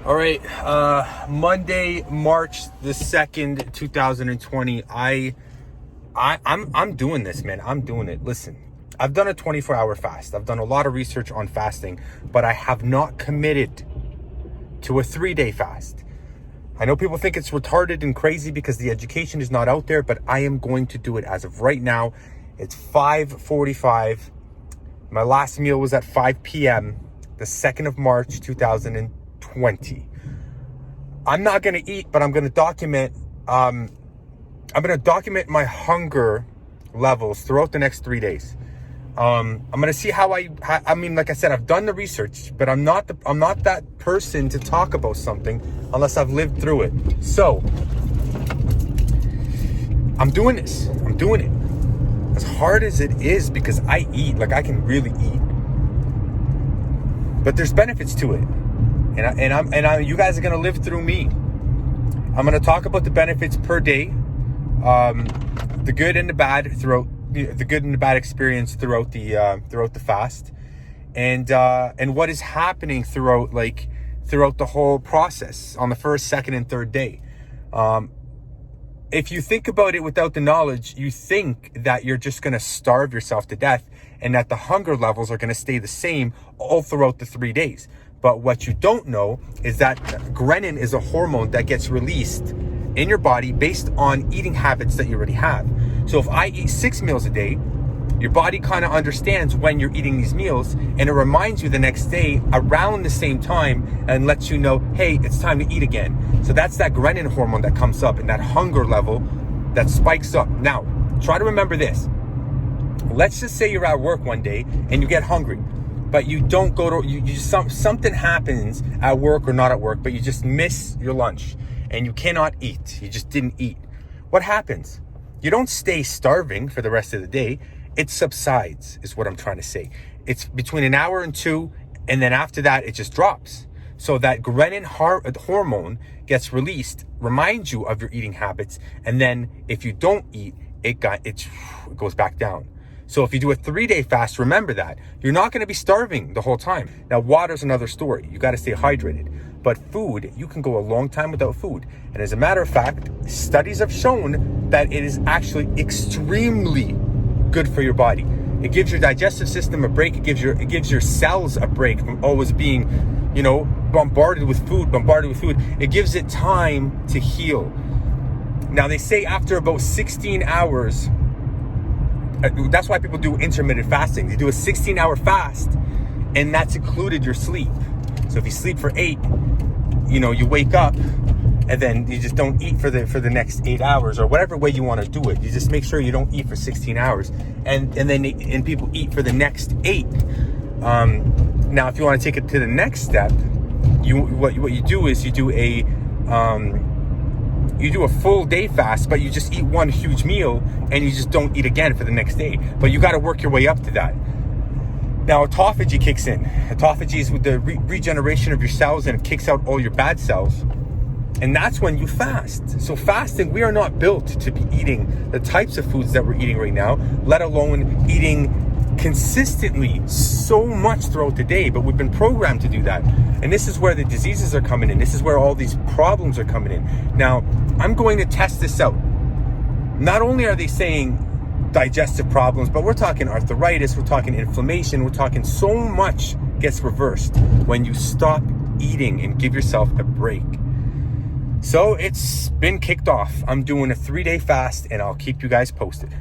All right, Monday, March the 2nd, 2020. I'm doing this, man. I'm doing it. Listen, I've done a 24-hour fast. I've done a lot of research on fasting, but I have not committed to a 3-day fast. I know people think it's retarded and crazy because the education is not out there, but I am going to do it as of right now. It's 5:45. My last meal was at 5 p.m., the 2nd of March, 2020. I'm not going to eat, but I'm going to document my hunger levels throughout the next 3 days. I'm going to see how I mean, like I said, I've done the research, but I'm not that person to talk about something unless I've lived through it. So I'm doing this. I'm doing it as hard as it is because I eat, like I can really eat, but there's benefits to it. And you guys are going to live through me. I'm going to talk about the benefits per day, the good and the bad throughout the good and the bad experience throughout the fast, and what is happening throughout the whole process on the first, second, and third day. If you think about it without the knowledge, you think that you're just going to starve yourself to death and that the hunger levels are going to stay the same all throughout the 3 days. But what you don't know is that ghrelin is a hormone that gets released in your body based on eating habits that you already have. So if I eat 6 meals a day, your body kind of understands when you're eating these meals, and it reminds you the next day around the same time and lets you know, hey, it's time to eat again. So that's that ghrelin hormone that comes up and that hunger level that spikes up. Now, try to remember this. Let's just say you're at work one day and you get hungry, but you don't go to, something happens at work or not at work, but you just miss your lunch and you cannot eat. You just didn't eat. What happens? You don't stay starving for the rest of the day. It subsides, is what I'm trying to say. It's between an hour and 2, and then after that, it just drops. So that ghrelin hormone gets released, reminds you of your eating habits, and then if you don't eat, it goes back down. So if you do a 3-day fast, remember that. You're not going to be starving the whole time. Now, water's another story. You got to stay hydrated. But food, you can go a long time without food. And as a matter of fact, studies have shown that it is actually extremely good for your body. It gives your digestive system a break. It gives your cells a break from always being, bombarded with food. It gives it time to heal. Now, they say after about 16 hours, that's why people do intermittent fasting. They do a 16-hour fast, and that's included your sleep. So if you sleep for 8, you wake up, and then you just don't eat for the next 8 hours, or whatever way you want to do it. You just make sure you don't eat for 16 hours, and then people eat for the next 8. Now, if you want to take it to the next step, what you do is you do a full day fast, but you just eat one huge meal and you just don't eat again for the next day. But you got to work your way up to that. Now, autophagy kicks in. Autophagy is with the regeneration of your cells, and it kicks out all your bad cells. And that's when you fast. So fasting, we are not built to be eating the types of foods that we're eating right now, let alone eating consistently so much throughout the day, but we've been programmed to do that. And this is where the diseases are coming in. This is where all these problems are coming in. Now, I'm going to test this out. Not only are they saying digestive problems, but we're talking arthritis, we're talking inflammation, we're talking so much gets reversed when you stop eating and give yourself a break. So it's been kicked off. I'm doing a 3-day fast, and I'll keep you guys posted.